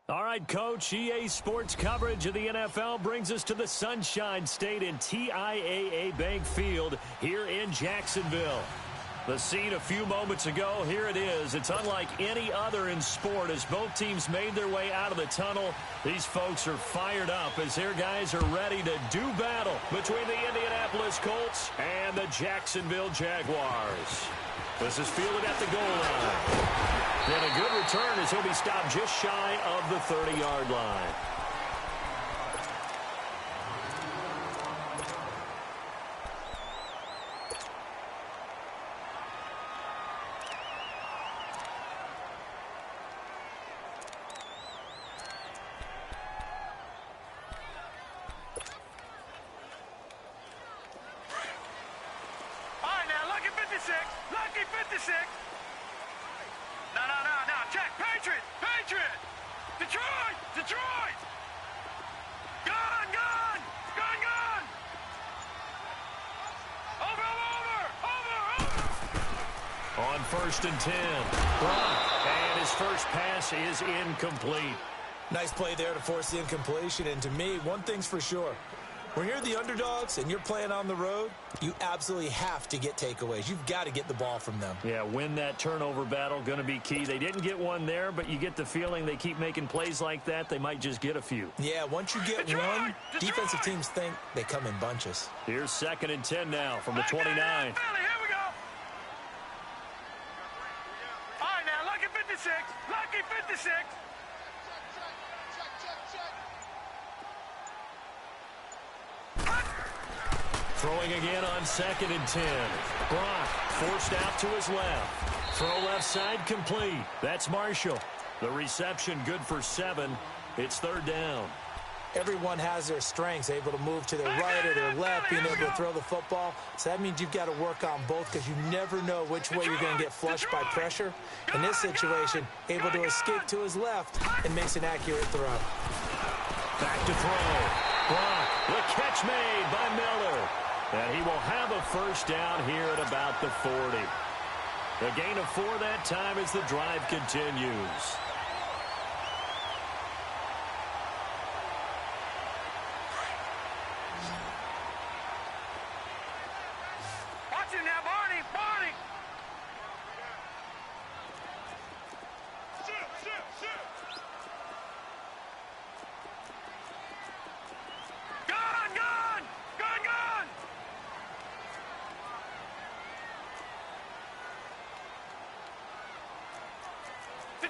All right, Coach, EA Sports coverage of the NFL brings us to the Sunshine State in TIAA Bank Field here in Jacksonville. The scene a few moments ago, here it is. It's unlike any other in sport as both teams made their way out of the tunnel. These folks are fired up as their guys are ready to do battle between the Indianapolis Colts and the Jacksonville Jaguars. This is fielded at the goal line. And a good return as he'll be stopped just shy of the 30-yard line. All right, now, lucky 56. Lucky 56. No. Check. Patriot. Detroit. Gone. Over. On 1st and 10. And his first pass is incomplete. Nice play there to force the incompletion. And to me, one thing's for sure. When you're the underdogs and you're playing on the road, you absolutely have to get takeaways. You've got to get the ball from them. Yeah, win that turnover battle, going to be key. They didn't get one there, but you get the feeling they keep making plays like that, they might just get a few. Yeah, once you get one, defensive teams think they come in bunches. Here's 2nd and 10 now from the 29. Here we go. All right, now, lucky 56. Lucky 56. Throwing again on 2nd and 10. Brock forced out to his left. Throw left side complete. That's Marshall. The reception good for 7. It's 3rd down. Everyone has their strengths, able to move to their right or their left, being able to throw the football. So that means you've got to work on both because you never know which way you're going to get flushed by pressure. In this situation, able to escape to his left and makes an accurate throw. Back to throw. Brock, the catch made by Miller. And he will have a 1st down here at about the 40. The gain of 4 that time as the drive continues. Watch him now, Barney.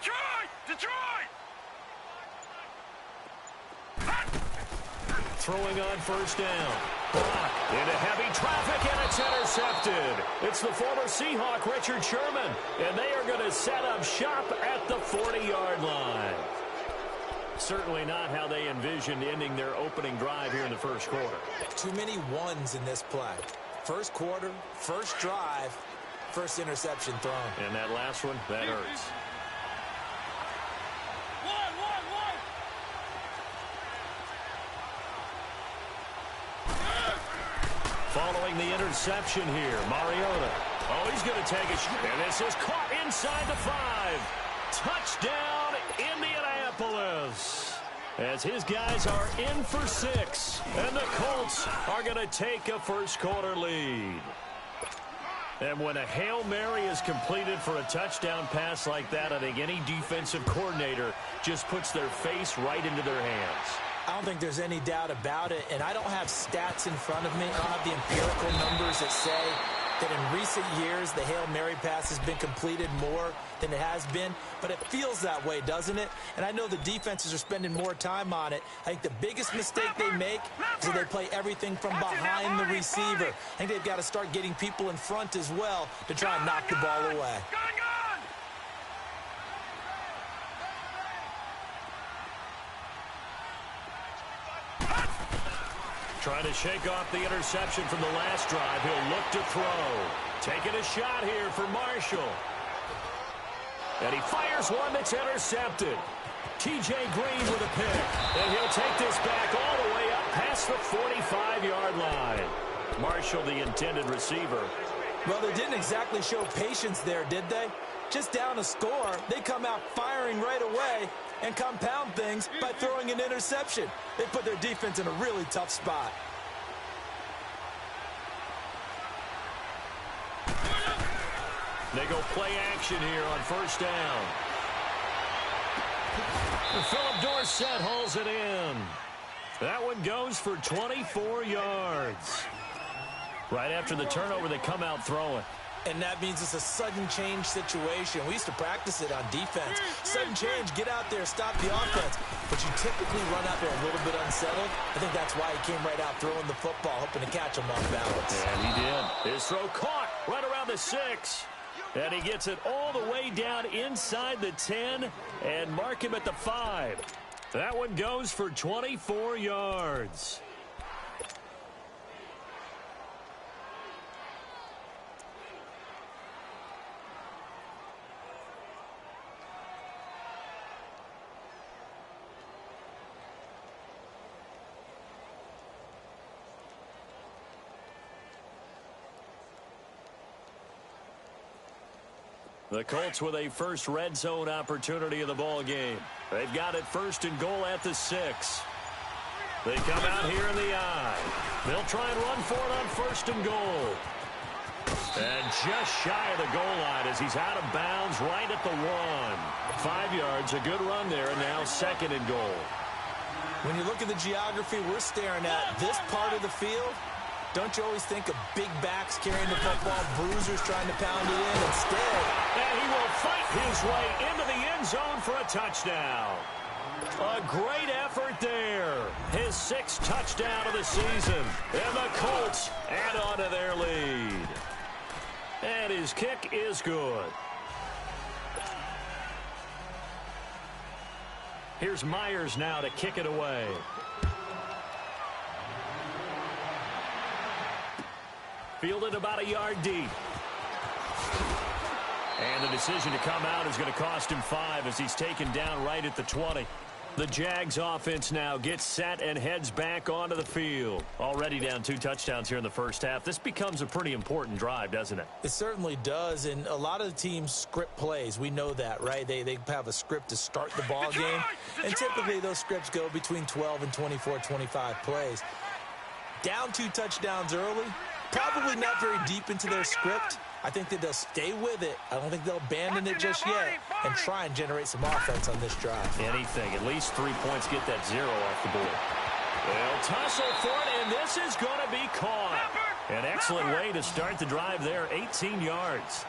Detroit! Detroit! Throwing on first down. Block into heavy traffic, and it's intercepted. It's the former Seahawk, Richard Sherman, and they are going to set up shop at the 40-yard line. Certainly not how they envisioned ending their opening drive here in the first quarter. Too many ones in this play. First quarter, first drive, first interception thrown. And that last one, that hurts. Following the interception here, Mariota. Oh, he's going to take a shot. And this is caught inside the 5. Touchdown, Indianapolis. As his guys are in for 6. And the Colts are going to take a first quarter lead. And when a Hail Mary is completed for a touchdown pass like that, I think any defensive coordinator just puts their face right into their hands. I don't think there's any doubt about it, and I don't have stats in front of me. I don't have the empirical numbers that say that in recent years the Hail Mary pass has been completed more than it has been, but it feels that way, doesn't it? And I know the defenses are spending more time on it. I think the biggest mistake they make is that they play everything from behind the receiver. I think they've got to start getting people in front as well to try and knock the ball away. Trying to shake off the interception from the last drive. He'll look to throw. Taking a shot here for Marshall. And he fires one that's intercepted. T.J. Green with a pick. And he'll take this back all the way up past the 45-yard line. Marshall, the intended receiver. Well, they didn't exactly show patience there, did they? Just down a score, they come out firing right away and compound things by throwing an interception. They put their defense in a really tough spot. They go play action here on first down. And Philip Dorsett hauls it in. That one goes for 24 yards. Right after the turnover, they come out throwing. And that means it's a sudden change situation. We used to practice it on defense. Sudden change, get out there, stop the offense. But you typically run out there a little bit unsettled. I think that's why he came right out throwing the football, hoping to catch him off balance. And he did. His throw caught right around the 6. And he gets it all the way down inside the 10 and mark him at the 5. That one goes for 24 yards. The Colts with a first red zone opportunity in the ball game. They've got it first and goal at the 6. They come out here in the I. They'll try and run for it on first and goal. And just shy of the goal line as he's out of bounds right at the 1. 5 yards, a good run there, and now second and goal. When you look at the geography we're staring at, this part of the field, don't you always think of big backs carrying the football, bruisers trying to pound it in instead? And he will fight his way into the end zone for a touchdown. A great effort there. His 6th touchdown of the season. And the Colts add on to their lead. And his kick is good. Here's Myers now to kick it away. Fielded about a yard deep. And the decision to come out is going to cost him 5 as he's taken down right at the 20. The Jags offense now gets set and heads back onto the field. Already down 2 touchdowns here in the first half. This becomes a pretty important drive, doesn't it? It certainly does, and a lot of the teams script plays. We know that, right? They have a script to start the ball game, and typically those scripts go between 12 and 24, 25 plays. Down 2 touchdowns early, probably not very deep into their script. I think that they'll stay with it. I don't think they'll abandon it just yet and try and generate some offense on this drive. Anything. At least 3 points. Get that 0 off the board. They'll tussle for it, and this is going to be caught. An excellent way to start the drive there. 18 yards.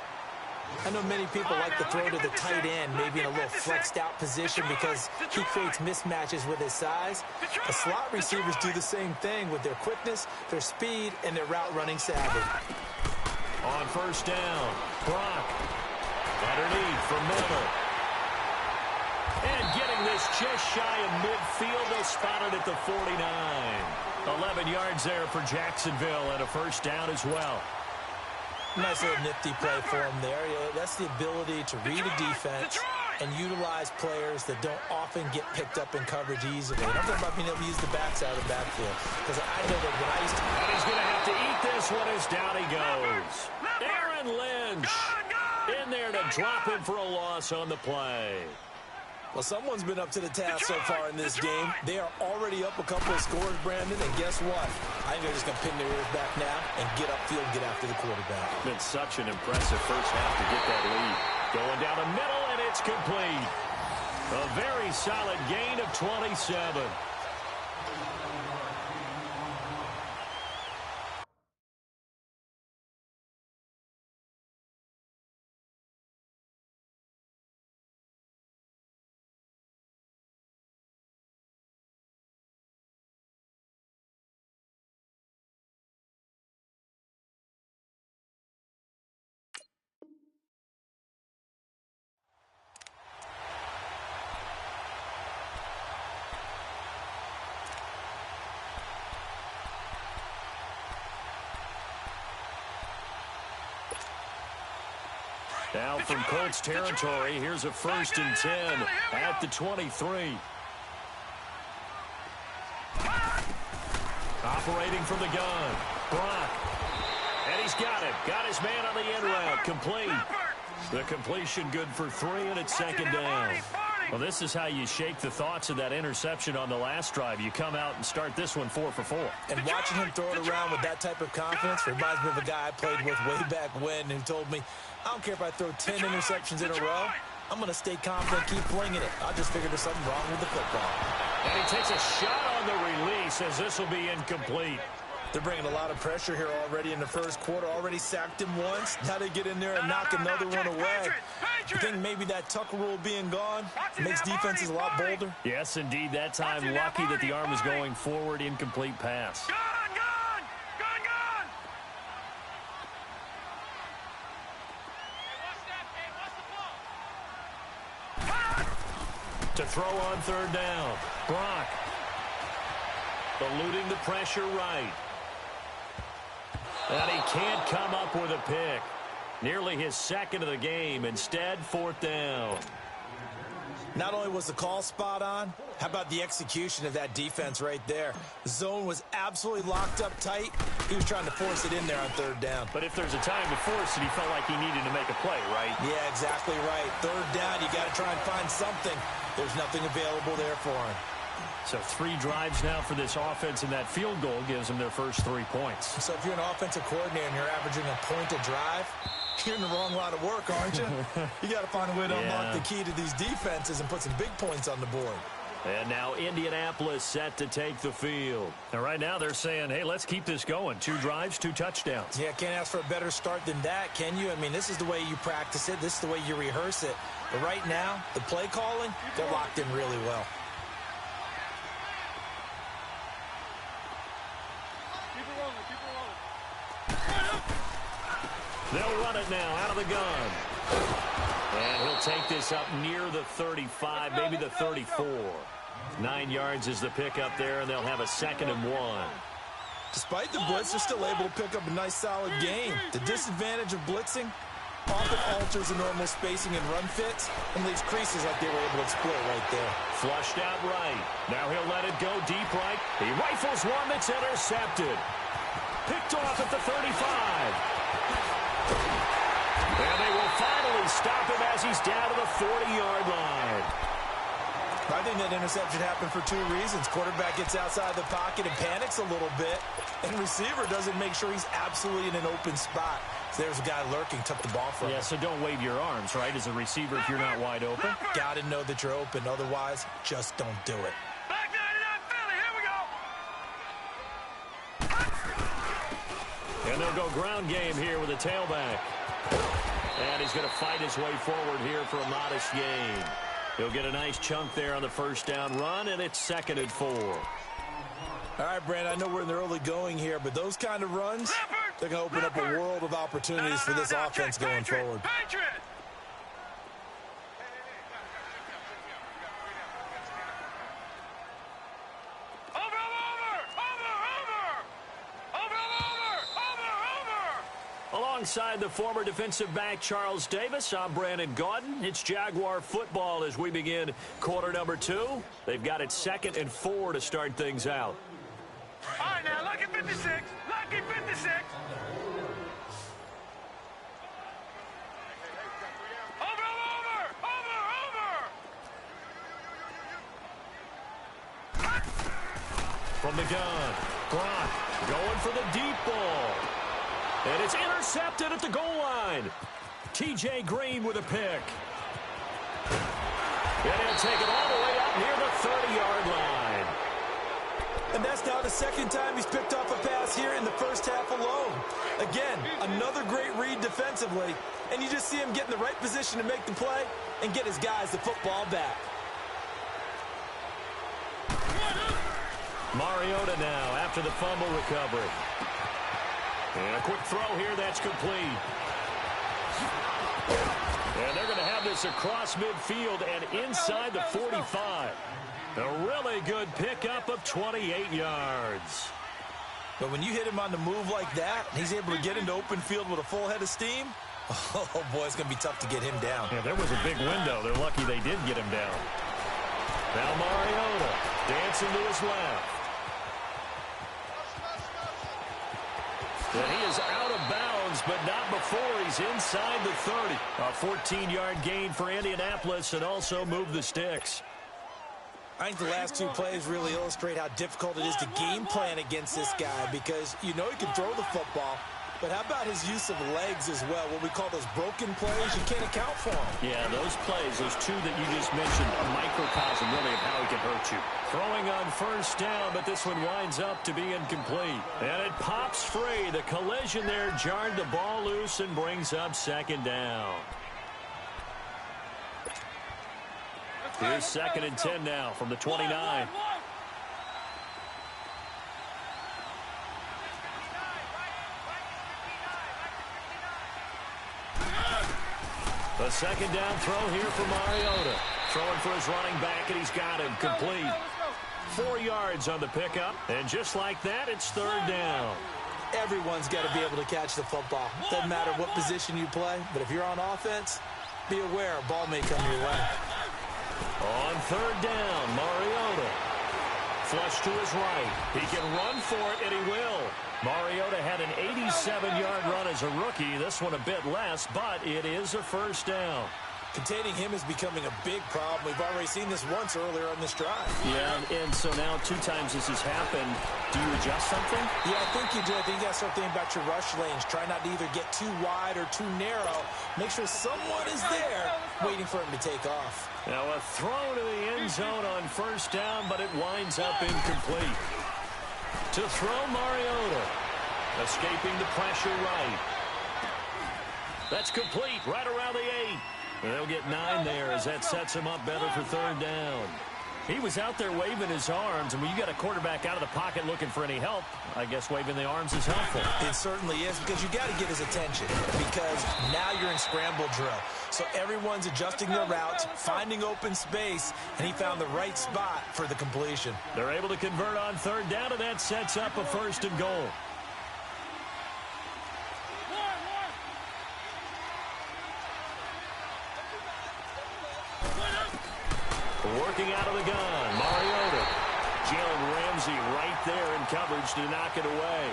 I know many people like to throw to the tight end, maybe in a little flexed out position because he creates mismatches with his size. The slot receivers do the same thing with their quickness, their speed, and their route running savvy. On first down, Brock. Underneath for Miller. And getting this just shy of midfield, they'll spot it at the 49. 11 yards there for Jacksonville and a first down as well. Nice little nifty play for him there. That's the ability to read a defense and utilize players that don't often get picked up in coverage easily. And I'm talking about being able to use the backside of the backfield. Because I know that when I used to... And he's going to have to eat this one as down he goes. Aaron Lynch in there to drop him for a loss on the play. Well, someone's been up to the task so far in this game. They are already up a couple of scores, Brandon, and guess what? I think they're just going to pin their ears back now and get upfield and get after the quarterback. Been such an impressive first half to get that lead. Going down the middle, and it's complete. A very solid gain of 27. Now from Colts territory, here's a 1st and 10 at the 23. Operating from the gun, Brock. And he's got it. Got his man on the end route. Complete. The completion good for 3, and it's 2nd down. Well, this is how you shake the thoughts of that interception on the last drive. You come out and start this one 4 for 4. And watching him throw it around with that type of confidence reminds me of a guy I played with way back when who told me, I don't care if I throw 10 interceptions in a row. I'm going to stay confident, keep flinging it. I just figured there's something wrong with the football. And he takes a shot on the release as this will be incomplete. They're bringing a lot of pressure here already in the first quarter. Already sacked him once. Now they get in there and knock another one away. You think maybe that Tucker rule being gone makes defenses a lot bolder? Yes, indeed. That time lucky that the arm was going forward. Incomplete pass. To throw on 3rd down. Brock. Eluding the pressure right. And he can't come up with a pick. Nearly his 2nd of the game. Instead, 4th down. Not only was the call spot on, how about the execution of that defense right there? The zone was absolutely locked up tight. He was trying to force it in there on 3rd down. But if there's a time to force it, he felt like he needed to make a play, right? Yeah, exactly right. 3rd down, you got to try and find something. There's nothing available there for him. So 3 drives now for this offense, and that field goal gives them their first 3 points. So if you're an offensive coordinator and you're averaging a point a drive, you're in the wrong line of work, aren't you? You got to find a way to unlock the key to these defenses and put some big points on the board. And now Indianapolis set to take the field. And right now they're saying, hey, let's keep this going. 2 drives, 2 touchdowns. Yeah, can't ask for a better start than that, can you? I mean, this is the way you practice it. This is the way you rehearse it. But right now, the play calling, they're locked in really well. They'll run it now out of the gun. And he'll take this up near the 35, maybe the 34. 9 yards is the pickup there, and they'll have a 2nd and 1. Despite the blitz, they're still able to pick up a nice, solid gain. The disadvantage of blitzing often alters the normal spacing and run fits and leaves creases like they were able to exploit right there. Flushed out right. Now he'll let it go deep right. He rifles one that's intercepted. Picked off at the 35. And they will finally stop him as he's down to the 40-yard line. I think that interception happened for 2 reasons. Quarterback gets outside the pocket and panics a little bit, and receiver doesn't make sure he's absolutely in an open spot. So there's a guy lurking, took the ball from him. Yeah, so don't wave your arms, right, as a receiver if you're not wide open. Got to know that you're open. Otherwise, just don't do it. Back 99 Philly, here we go. And they'll go ground game here with a tailback. And he's going to fight his way forward here for a modest gain. He'll get a nice chunk there on the first down run, and it's 2nd and 4. All right, Brandon, I know we're in the early going here, but those kind of runs, they're going to open up a world of opportunities for this offense going forward. Alongside the former defensive back Charles Davis, I'm Brandon Gaudin. It's Jaguar football as we begin quarter number 2. They've got it 2nd and 4 to start things out. All right, now, lucky 56. Lucky 56. From the gun, Gronk going for the deep ball. And it's intercepted at the goal line. T.J. Green with a pick. And he'll take it all the way up near the 30-yard line. And that's now the second time he's picked off a pass here in the first half alone. Again, another great read defensively. And you just see him get in the right position to make the play and get his guys the football back. Mariota now after the fumble recovery. And a quick throw here that's complete. And they're going to have this across midfield and inside the 45. A really good pickup of 28 yards. But when you hit him on the move like that, and he's able to get into open field with a full head of steam, oh boy, it's going to be tough to get him down. Yeah, there was a big window. They're lucky they did get him down. Now Mariota dancing to his left. And he is out of bounds, but not before he's inside the 30. A 14-yard gain for Indianapolis and also move the sticks. I think the last two plays really illustrate how difficult it is to game plan against this guy because you know he can throw the football, but how about his use of legs as well? What we call those broken plays, you can't account for them. Yeah, those plays, those two that you just mentioned, a microcosm really of how he can hurt you. Throwing on first down, but this one winds up to be incomplete. And it pops free. The collision there jarred the ball loose and brings up 2nd down. Here's 2nd and 10 now from the 29. A 2nd down throw here for Mariota. Throwing for his running back, and he's got him complete. 4 yards on the pickup, and just like that, it's 3rd down. Everyone's got to be able to catch the football. Doesn't matter what position you play, but if you're on offense, be aware a ball may come your way. On 3rd down, Mariota. Flush to his right. He can run for it, and he will. Mariota had an 87-yard run as a rookie. This one a bit less, but it is a 1st down. Containing him is becoming a big problem. We've already seen this once earlier on this drive. Yeah, and so now 2 times this has happened. Do you adjust something? Yeah, I think you do. I think you got to start thinking about your rush lanes. Try not to either get too wide or too narrow. Make sure someone is there waiting for him to take off. Now a throw to the end zone on 1st down, but it winds up incomplete. To throw Mariota. Escaping the pressure right. That's complete right around the 8. They'll get 9 there as that sets him up better for 3rd down. He was out there waving his arms, and when you got a quarterback out of the pocket looking for any help, I guess waving the arms is helpful. It certainly is, because you got to get his attention, because now you're in scramble drill. So everyone's adjusting their routes, finding open space, and he found the right spot for the completion. They're able to convert on 3rd down, and that sets up a 1st and goal. Working out of the gun, Mariota. Jalen Ramsey right there in coverage to knock it away.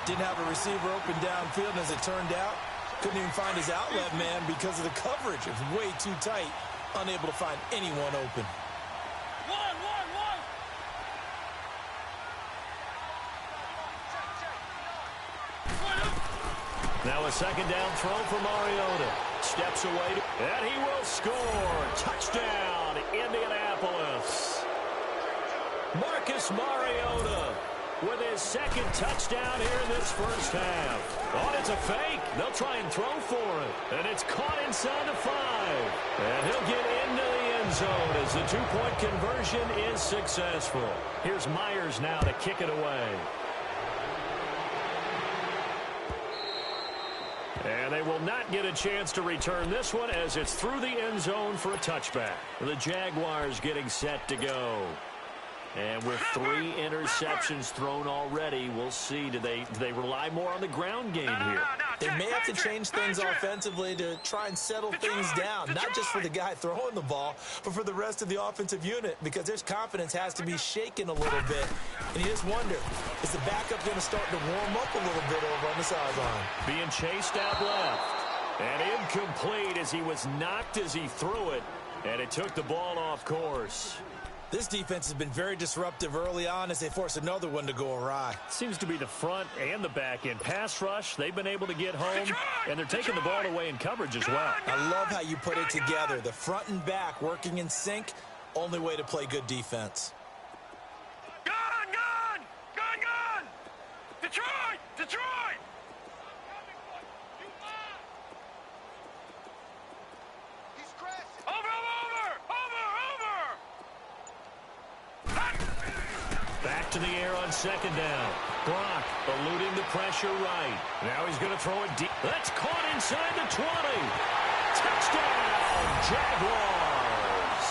Didn't have a receiver open downfield, and as it turned out, couldn't even find his outlet man because of the coverage. It was way too tight, unable to find anyone open. Now a 2nd down throw for Mariota. Steps away, and he will score. Touchdown, Indianapolis. Marcus Mariota with his 2nd touchdown here in this 1st half. Oh, it's a fake. They'll try and throw for it. And it's caught inside the 5. And he'll get into the end zone as the two-point conversion is successful. Here's Myers now to kick it away. And they will not get a chance to return this one as it's through the end zone for a touchback. The Jaguars getting set to go. And with 3 interceptions thrown already, we'll see. Do they rely more on the ground game here? They may have to change things offensively to try and settle things down, not just for the guy throwing the ball, but for the rest of the offensive unit, because their confidence has to be shaken a little bit. And you just wonder, is the backup going to start to warm up a little bit over on the sideline? Being chased out left. And incomplete as he was knocked as he threw it, and it took the ball off course. This defense has been very disruptive early on as they force another one to go awry. Seems to be the front and the back end. Pass rush, they've been able to get home, and they're taking the ball away in coverage as well. I love how you put it together. The front and back working in sync, only way to play good defense. Gone, gone! Gone, gone! Detroit! Detroit! Back to the air on second down. Brock eluding the pressure right. Now he's going to throw it deep. That's caught inside the 20. Touchdown, Jaguars.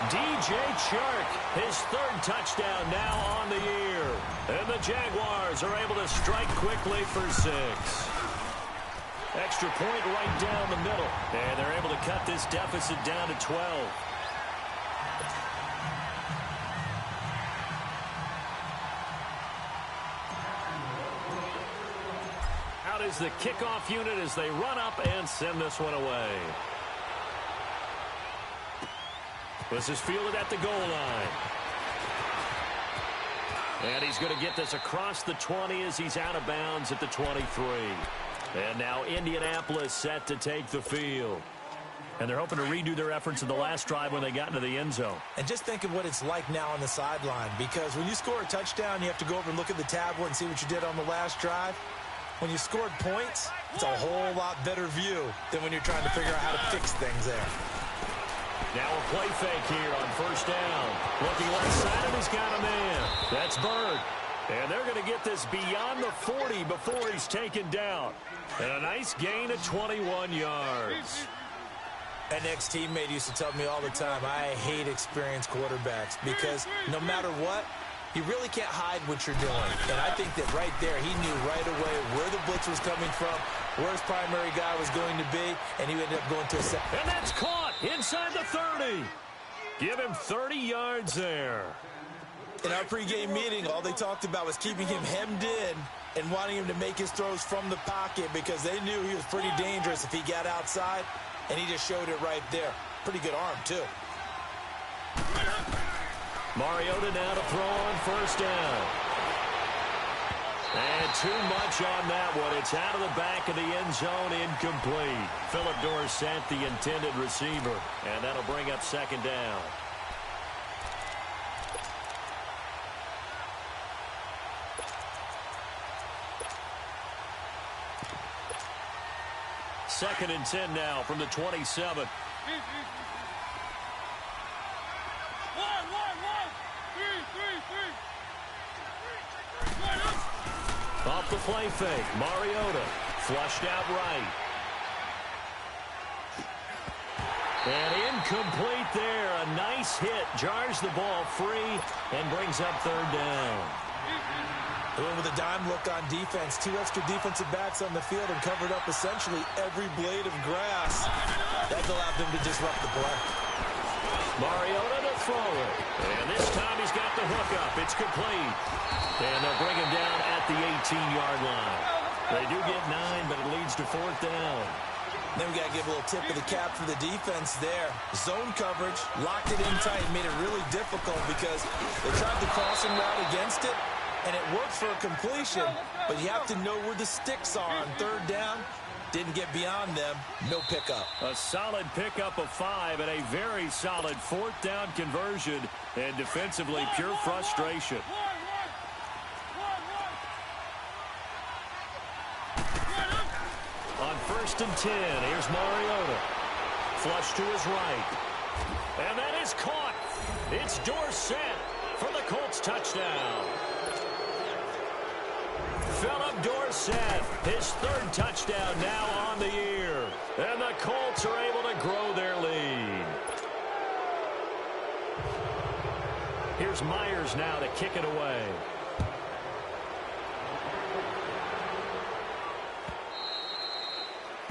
DJ Chark, his 3rd touchdown now on the year. And the Jaguars are able to strike quickly for 6. Extra point right down the middle. And they're able to cut this deficit down to 12. Out is the kickoff unit as they run up and send this one away. This is fielded at the goal line. And he's going to get this across the 20 as he's out of bounds at the 23. And now Indianapolis set to take the field. And they're hoping to redo their efforts in the last drive when they got into the end zone. And just think of what it's like now on the sideline, because when you score a touchdown, you have to go over and look at the tablet and see what you did on the last drive. When you scored points, it's a whole lot better view than when you're trying to figure out how to fix things there. Now a play fake here on first down. Looking left side, and he's got a man. That's Bird. And they're going to get this beyond the 40 before he's taken down. And a nice gain of 21 yards. An ex-teammate used to tell me all the time, I hate experienced quarterbacks because no matter what, you really can't hide what you're doing. And I think that right there, he knew right away where the blitz was coming from, where his primary guy was going to be, and he ended up going to a set. And that's caught inside the 30. Give him 30 yards there. In our pregame meeting, all they talked about was keeping him hemmed in and wanting him to make his throws from the pocket because they knew he was pretty dangerous if he got outside, and he just showed it right there. Pretty good arm, too. Mariota now to throw on first down. And too much on that one. It's out of the back of the end zone, incomplete. Philip Dorsett, the intended receiver, and that'll bring up second down. Second and 10 now from the 27. Off the play fake, Mariota flushed out right. And incomplete there. A nice hit. Jars the ball free and brings up third down. They went with a dime look on defense. 2 extra defensive backs on the field and covered up essentially every blade of grass. That allowed them to disrupt the play. Mariota to throw it. And this time he's got the hook up. It's complete. And they'll bring him down at the 18-yard line. They do get 9, but it leads to fourth down. Then we got to give a little tip of the cap for the defense there. Zone coverage, locked it in tight, made it really difficult because they tried the crossing route against it, and it worked for a completion, but you have to know where the sticks are on third down. Didn't get beyond them. No pickup. A solid pickup of 5 and a very solid fourth down conversion, and defensively pure frustration. first and 10. Here's Mariota. Flush to his right. And that is caught. It's Dorsett for the Colts touchdown. Philip Dorsett, his third touchdown now on the year. And the Colts are able to grow their lead. Here's Myers now to kick it away.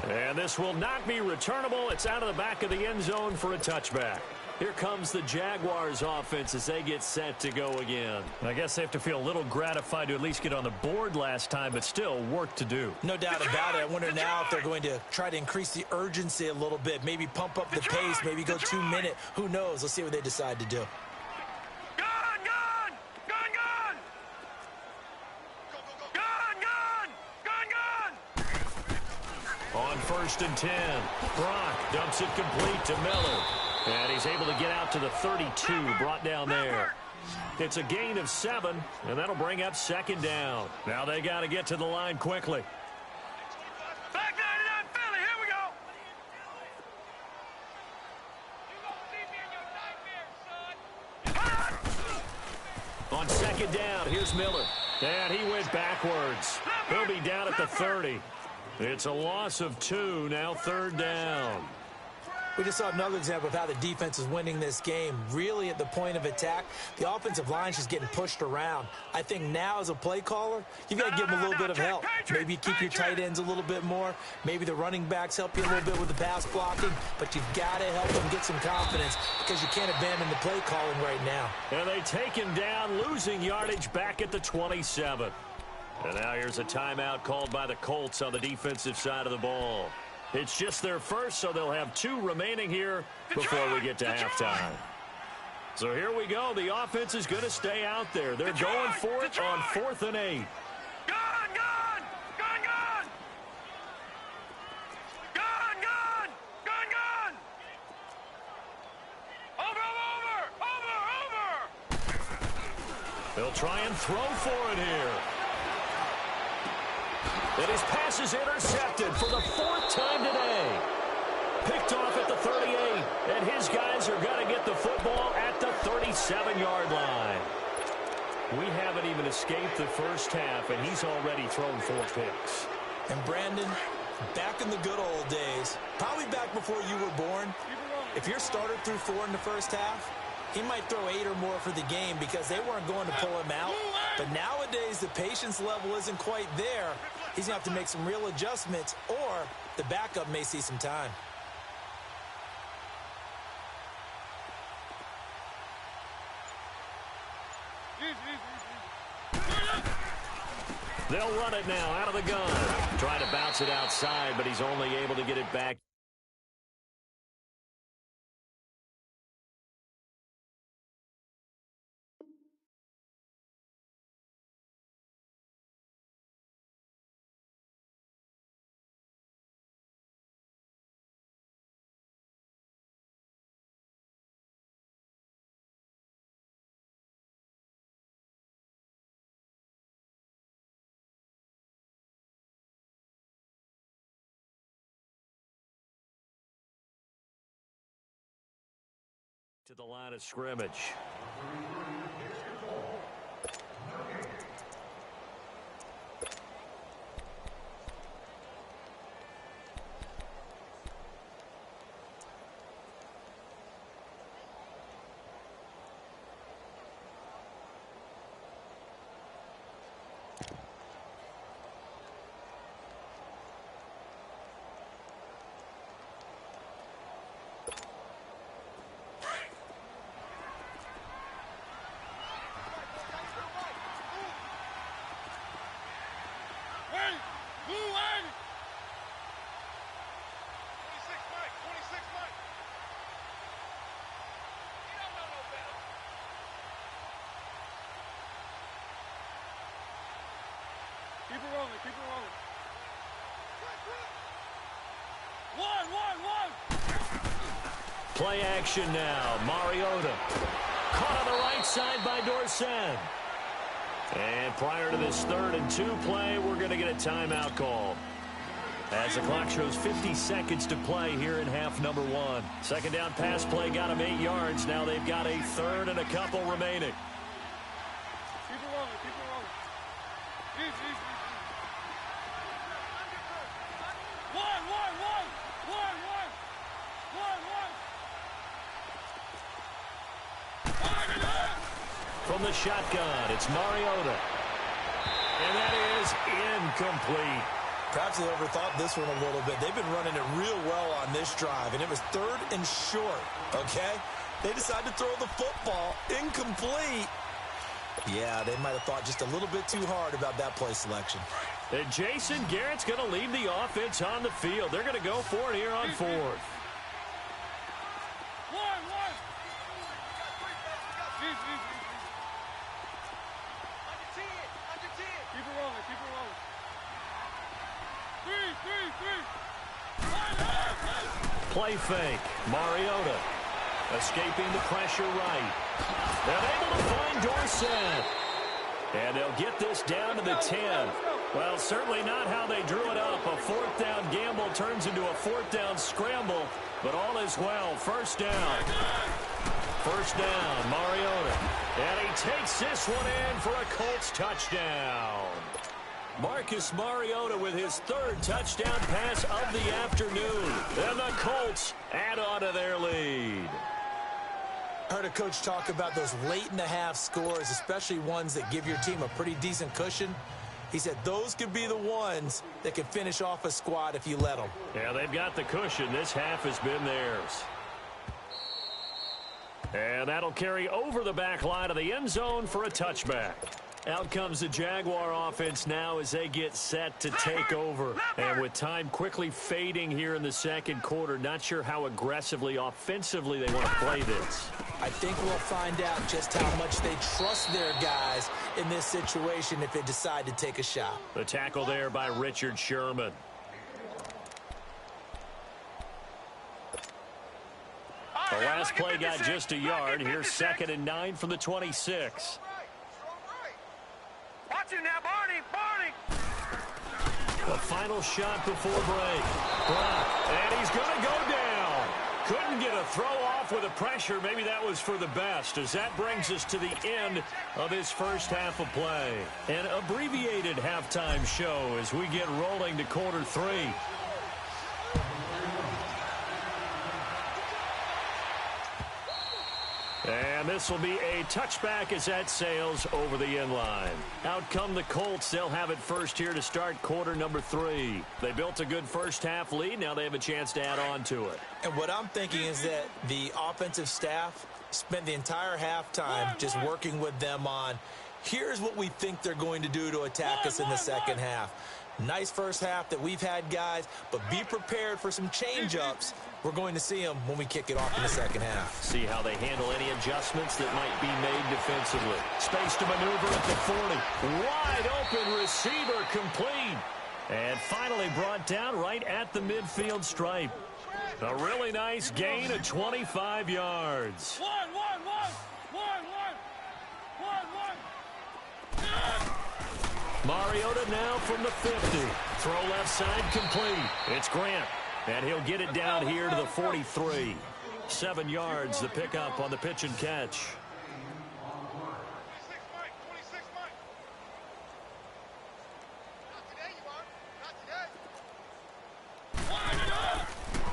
And this will not be returnable. It's out of the back of the end zone for a touchback. Here comes the Jaguars offense as they get set to go again. I guess they have to feel a little gratified to at least get on the board last time, but still work to do. No doubt about it. I wonder now if they're going to try to increase the urgency a little bit, maybe pump up the pace, maybe go 2 minute. Who knows? Let's see what they decide to do. On first and 10, Brock dumps it complete to Miller. And he's able to get out to the 32, brought down there. It's a gain of 7, and that'll bring up second down. Now they got to get to the line quickly. Back 99 Philly, here we go. On second down, here's Miller. And he went backwards. He'll be down at the 30. It's a loss of 2, now third down. We just saw another example of how the defense is winning this game. Really at the point of attack, the offensive line is just getting pushed around. I think now as a play caller, you've got to give them a little bit of help. Maybe keep your tight ends a little bit more. Maybe the running backs help you a little bit with the pass blocking. But you've got to help them get some confidence because you can't abandon the play calling right now. And they take him down, losing yardage back at the 27. And now here's a timeout called by the Colts on the defensive side of the ball. It's just their first, so they'll have 2 remaining here before we get to halftime. So here we go. The offense is going to stay out there. They're going for it on 4th and 8. Gun! Gun! Gun! Gun! Gun! Gun! Gun! Gun! Over! They'll try and throw for it here. And his pass is intercepted for the 4th time today. Picked off at the 38, and his guys are going to get the football at the 37-yard line. We haven't even escaped the first half, and he's already thrown 4 picks. And Brandon, back in the good old days, probably back before you were born, if your starter threw 4 in the first half, he might throw 8 or more for the game because they weren't going to pull him out. But nowadays, the patience level isn't quite there. He's going to have to make some real adjustments, or the backup may see some time. They'll run it now out of the gun. Trying to bounce it outside, but he's only able to get it back. To the line of scrimmage. Keep it rolling, keep it rolling. One. Play action now. Mariota. Caught on the right side by Dorsett. And prior to this 3rd and 2 play, we're going to get a timeout call. As the clock shows 50 seconds to play here in half number 1. Second down pass play got them 8 yards. Now they've got a third and a couple remaining. Keep it rolling. Keep it rolling. Easy. One. From the shotgun, it's Mariota. And that is incomplete. Perhaps they overthought this one a little bit. They've been running it real well on this drive, and it was third and short, okay? They decided to throw the football incomplete. Yeah, they might have thought just a little bit too hard about that play selection. And Jason Garrett's going to leave the offense on the field. They're going to go for it here on 4th. Play fake. Mariota escaping the pressure right. They're able to find Dorsett. And they'll get this down to the 10. Well, certainly not how they drew it up. A 4th down gamble turns into a 4th down scramble. But all is well. First down. First down, Mariota. And he takes this one in for a Colts touchdown. Marcus Mariota with his 3rd touchdown pass of the afternoon. And the Colts add on to their lead. I heard a coach talk about those late-in-the-half scores, especially ones that give your team a pretty decent cushion. He said those could be the ones that can finish off a squad if you let them. Yeah, they've got the cushion. This half has been theirs. And that'll carry over the back line of the end zone for a touchback. Out comes the Jaguar offense now as they get set to take over. And with time quickly fading here in the second quarter, not sure how aggressively, offensively they want to play this. I think we'll find out just how much they trust their guys in this situation if they decide to take a shot. The tackle there by Richard Sherman. The last play got just a yard. Here's 2nd and 9 from the 26. Watch it now, Barney. The final shot before break. Brock, and he's going to go down. Couldn't get a throw off with the pressure. Maybe that was for the best, as that brings us to the end of his first half of play. An abbreviated halftime show as we get rolling to quarter 3. And this will be a touchback as that sails over the end line. Out come the Colts. They'll have it first here to start quarter number 3. They built a good first half lead. Now they have a chance to add on to it. And what I'm thinking is that the offensive staff spent the entire halftime just working with them on, here's what we think they're going to do to attack us in the second half. Nice first half that we've had, guys, but be prepared for some change-ups. We're going to see them when we kick it off in the second half. See how they handle any adjustments that might be made defensively. Space to maneuver at the 40. Wide open receiver complete. And finally brought down right at the midfield stripe. A really nice gain of 25 yards. Mariota now from the 50. Throw left side complete. It's Grant. And he'll get it down here to the 43. 7 yards, the pickup on the pitch and catch.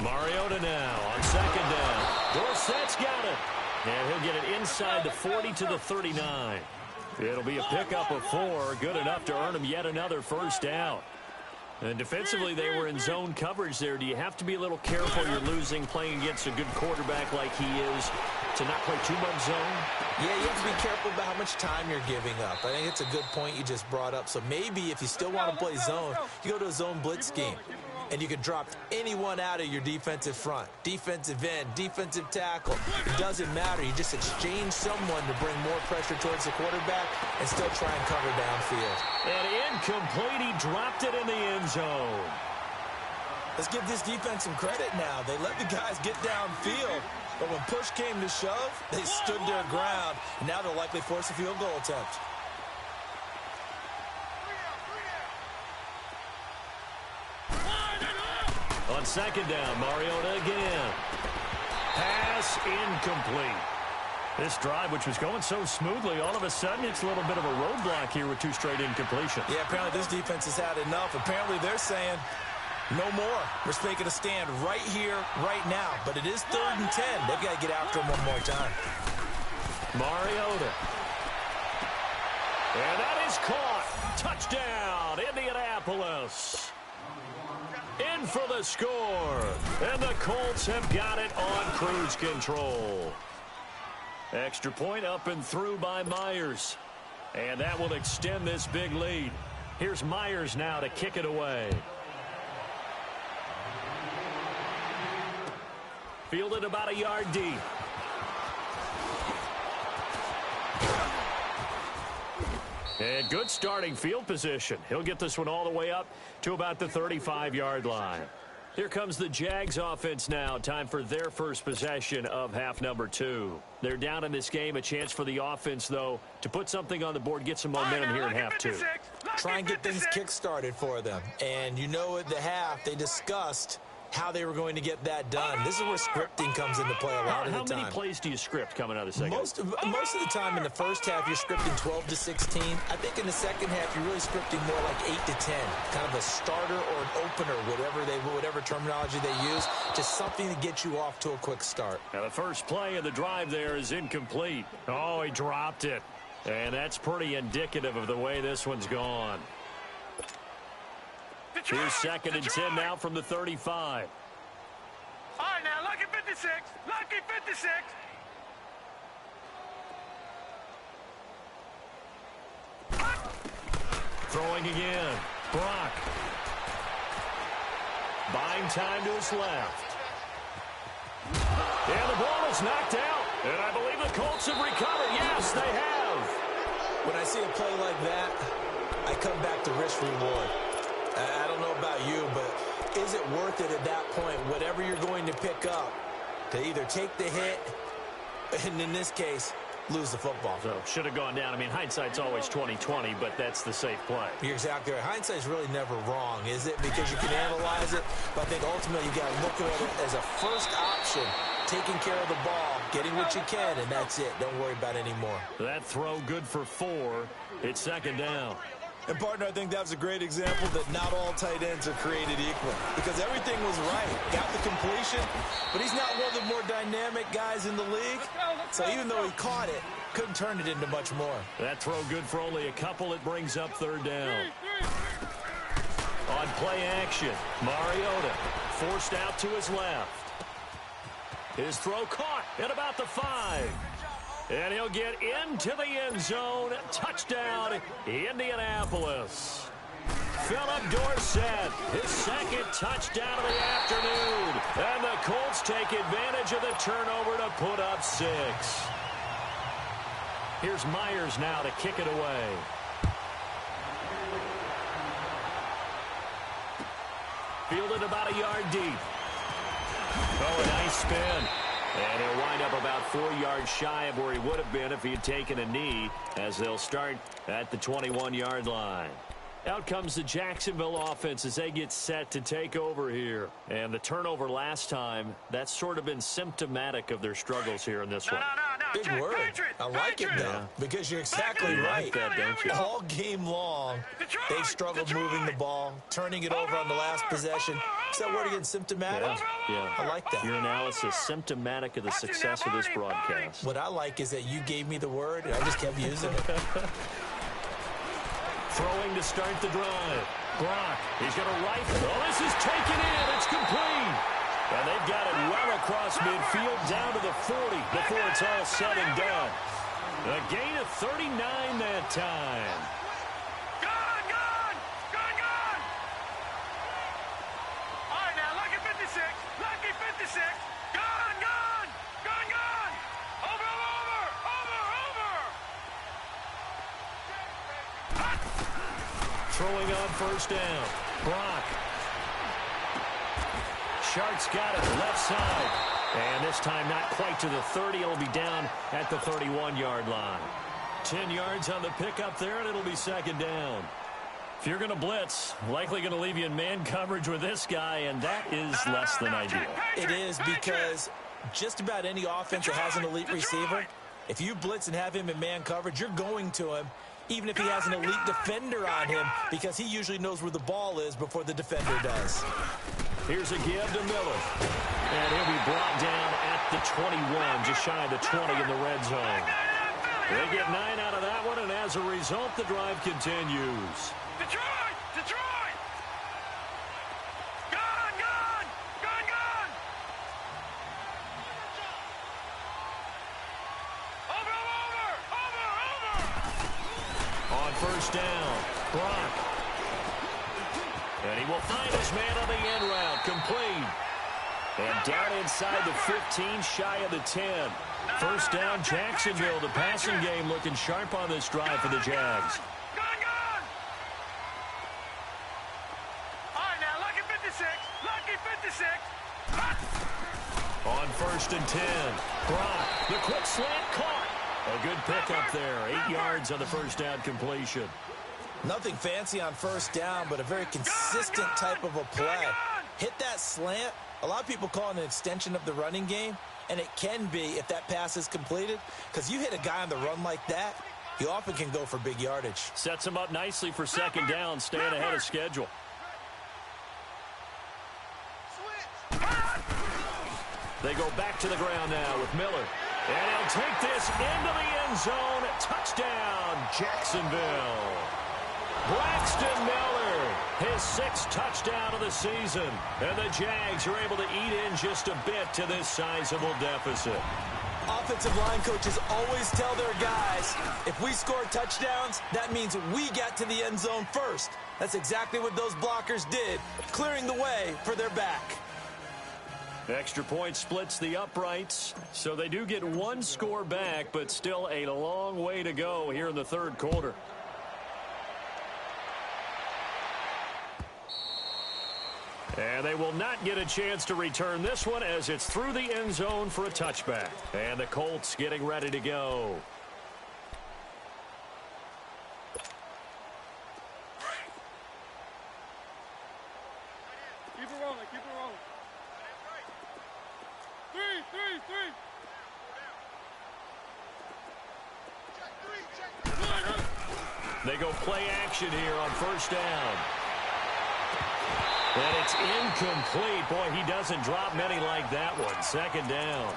Mariota now on 2nd down. Dorsett's got it. And he'll get it inside the 40 to the 39. It'll be a pickup of 4. Good enough to earn him yet another first down. And defensively, they were in zone coverage there. Do you have to be a little careful? You're losing playing against a good quarterback like he is to not play too much zone? Yeah, you have to be careful about how much time you're giving up. I think it's a good point you just brought up. So maybe if you still want to play zone, you go to a zone blitz scheme. And you can drop anyone out of your defensive front. Defensive end, defensive tackle. It doesn't matter. You just exchange someone to bring more pressure towards the quarterback and still try and cover downfield. And incomplete. He dropped it in the end zone. Let's give this defense some credit now. They let the guys get downfield. But when push came to shove, they stood their ground. And now they'll likely force a field goal attempt. second down. Mariota again. Pass incomplete. This drive, which was going so smoothly, all of a sudden it's a little bit of a roadblock here with 2 straight incompletions. Yeah, apparently this defense has had enough. Apparently they're saying no more. We're making a stand right here, right now. But it is 3rd and 10. They've got to get after him one more time. Mariota. And that is caught. Touchdown, Indianapolis. In for the score. And the Colts have got it on cruise control. Extra point up and through by Myers. And that will extend this big lead. Here's Myers now to kick it away. Fielded about a yard deep. And good starting field position. He'll get this one all the way up to about the 35-yard line. Here comes the Jags offense now. Time for their first possession of half number 2. They're down in this game. A chance for the offense, though, to put something on the board, get some momentum here in half 2. Try and get things kick-started for them. And you know at the half, they discussed how they were going to get that done. This is where scripting comes into play a lot of the time. How many plays do you script coming out of the second? Most of the time in the first half, you're scripting 12 to 16. I think in the second half, you're really scripting more like 8 to 10. Kind of a starter or an opener, whatever terminology they use. Just something to get you off to a quick start. Now the first play of the drive there is incomplete. Oh, he dropped it. And that's pretty indicative of the way this one's gone. Here's 2nd and 10 now from the 35. All right, now, lucky 56. Lucky 56. Throwing again. Brock. Buying time to his left. And the ball is knocked out. And I believe the Colts have recovered. Yes, they have. When I see a play like that, I come back to risk-reward. I don't know about you, but is it worth it at that point, whatever you're going to pick up, to either take the hit, and in this case, lose the football? So should have gone down. I mean, hindsight's always 20/20, but that's the safe play. You're exactly right. Hindsight's really never wrong, is it? Because you can analyze it, but I think ultimately you got to look at it as a first option, taking care of the ball, getting what you can, and that's it. Don't worry about it anymore. That throw good for 4. It's 2nd down. And, partner, I think that was a great example that not all tight ends are created equal because everything was right. Got the completion, but he's not one of the more dynamic guys in the league. So even though he caught it, couldn't turn it into much more. That throw good for only a couple. It brings up 3rd down. On play action, Mariota forced out to his left. His throw caught at about the 5. And he'll get into the end zone. Touchdown, Indianapolis. Philip Dorsett, his 2nd touchdown of the afternoon. And the Colts take advantage of the turnover to put up 6. Here's Myers now to kick it away. Fielded about a yard deep. Oh, a nice spin. And he'll wind up about 4 yards shy of where he would have been if he had taken a knee, as they'll start at the 21-yard line. Out comes the Jacksonville offense as they get set to take over here. And the turnover last time, that's sort of been symptomatic of their struggles here in this one. Big word. I like it, though, because you're exactly right. Like that, don't you? All game long, they've struggled moving the ball, turning it over on the last possession. Is that word again, symptomatic? Yeah. I like that. Your analysis, symptomatic of the success of this broadcast. What I like is that you gave me the word, and I just kept using it. Throwing to start the drive. Brock, he's got a rifle. Oh, this is taken in. It's complete. And they've got it well across midfield down to the 40 before it's all said and done. A gain of 39 that time. Gone! All right, now, lucky 56. Lucky 56. Gone! Over! Throwing on first down. Brock. Shark's got it left side. And this time not quite to the 30. It'll be down at the 31-yard line. 10 yards on the pickup there, and it'll be 2nd down. If you're going to blitz, likely going to leave you in man coverage with this guy, and that is less than ideal. It is, because just about any offense that has an elite receiver, if you blitz and have him in man coverage, you're going to him, even if he has an elite defender on him, because he usually knows where the ball is before the defender does. Here's a give to Miller. And he'll be brought down at the 21, just shy of the 20 in the red zone. They get 9 out of that one, and as a result, the drive continues. Detroit! Detroit! Gone! Gone! Gone! Gone! Over! Over! Over! Over! On first down, Brock. And he will find his man on the end route, complete. And down inside the 15, shy of the 10. First down, Jacksonville. The passing game looking sharp on this drive for the Jags. Gone! Gone! All right, now, lucky 56. Lucky 56. On first and 10, Brock. The quick slant caught. A good pickup there. 8 yards on the first down completion. Nothing fancy on first down, but a very consistent type of a play. Hit that slant. A lot of people call it an extension of the running game, and it can be if that pass is completed, because you hit a guy on the run like that, he often can go for big yardage. Sets him up nicely for second down, staying ahead of schedule. They go back to the ground now with Miller. And he'll take this into the end zone. Touchdown, Jacksonville. Braxton Miller, his 6th touchdown of the season. And the Jags are able to eat in just a bit to this sizable deficit. Offensive line coaches always tell their guys, if we score touchdowns, that means we got to the end zone first. That's exactly what those blockers did, clearing the way for their back. Extra point splits the uprights, so they do get 1 score back, but still a long way to go here in the third quarter. And they will not get a chance to return this one as it's through the end zone for a touchback. And the Colts getting ready to go. Keep it rolling, keep it rolling. Three. They go play action here on first down. And it's incomplete. Boy, he doesn't drop many like that one. Second down.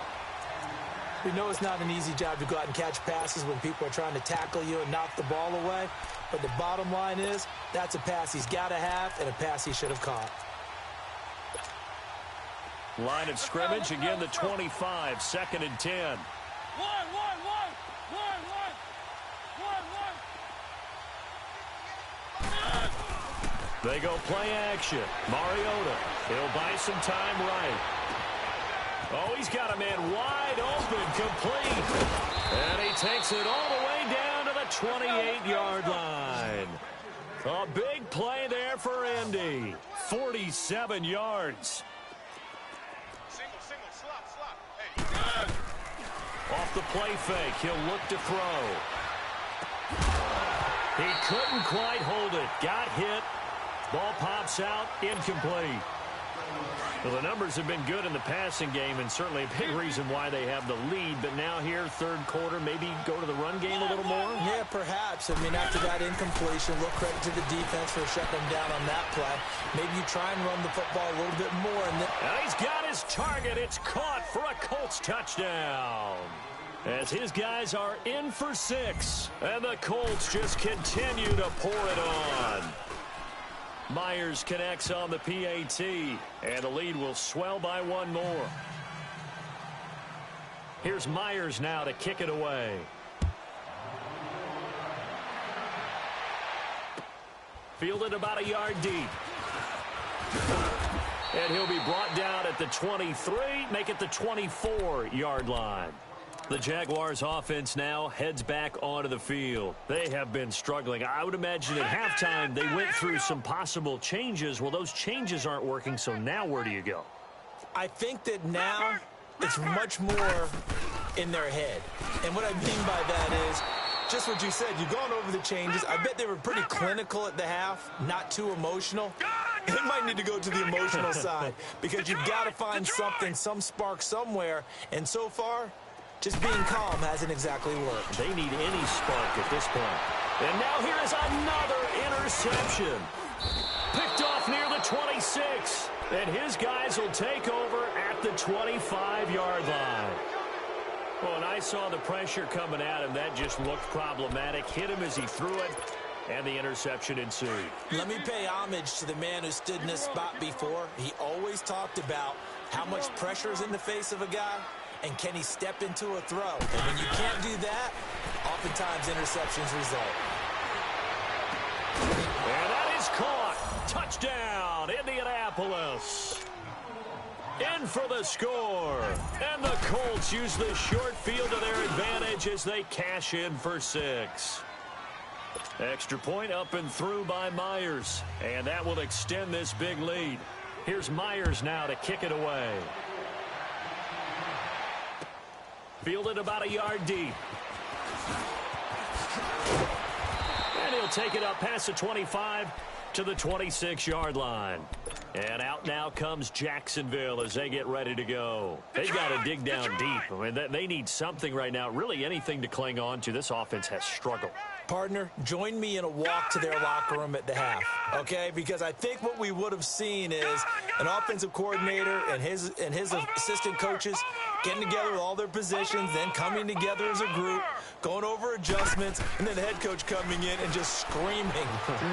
We know it's not an easy job to go out and catch passes when people are trying to tackle you and knock the ball away. But the bottom line is, that's a pass he's got to have and a pass he should have caught. Line of scrimmage, again the 25, 2nd and 10. One. They go play action. Mariota, he'll buy some time right. Oh, he's got a man wide open, complete. And he takes it all the way down to the 28-yard line. A big play there for Indy. 47 yards. Single, slot. Hey. Off the play fake, he'll look to throw. He couldn't quite hold it. Got hit. Ball pops out, incomplete. Well, the numbers have been good in the passing game, and certainly a big reason why they have the lead. But now here, third quarter, maybe go to the run game a little more? Yeah, perhaps. I mean, after that incompletion, little credit to the defense for shutting them down on that play. Maybe you try and run the football a little bit more. And he's got his target. It's caught for a Colts touchdown. As his guys are in for 6, and the Colts just continue to pour it on. Myers connects on the PAT, and the lead will swell by 1 more. Here's Myers now to kick it away. Fielded about a yard deep. And he'll be brought down at the 23, make it the 24-yard line. The Jaguars offense now heads back onto the field. They have been struggling. I would imagine at halftime they went through some possible changes. Well, those changes aren't working, so now where do you go? I think that now it's much more in their head. And what I mean by that is just what you said. You've gone over the changes. I bet they were pretty clinical at the half, not too emotional. They might need to go to the emotional side because you've got to find something, some spark somewhere. And so far, just being calm hasn't exactly worked. They need any spark at this point. And now here is another interception. Picked off near the 26. And his guys will take over at the 25-yard line. Well, and I saw the pressure coming at him. That just looked problematic. Hit him as he threw it, and the interception ensued. Let me pay homage to the man who stood in this spot before. He always talked about how much pressure is in the face of a guy, and can he step into a throw. And when you can't do that, oftentimes interceptions result. And that is caught. Touchdown, Indianapolis. In for the score. And the Colts use the short field to their advantage as they cash in for 6. Extra point up and through by Myers. And that will extend this big lead. Here's Myers now to kick it away. Fielded about a yard deep. And he'll take it up past the 25 to the 26-yard line. And out now comes Jacksonville as they get ready to go. They've got to dig down deep. I mean, they need something right now, really anything to cling on to. This offense has struggled. Partner, join me in a walk to their locker room at the half, okay? Because I think what we would have seen is an offensive coordinator and his assistant coaches getting together with all their positions, then coming together as a group, going over adjustments, and then the head coach coming in and just screaming,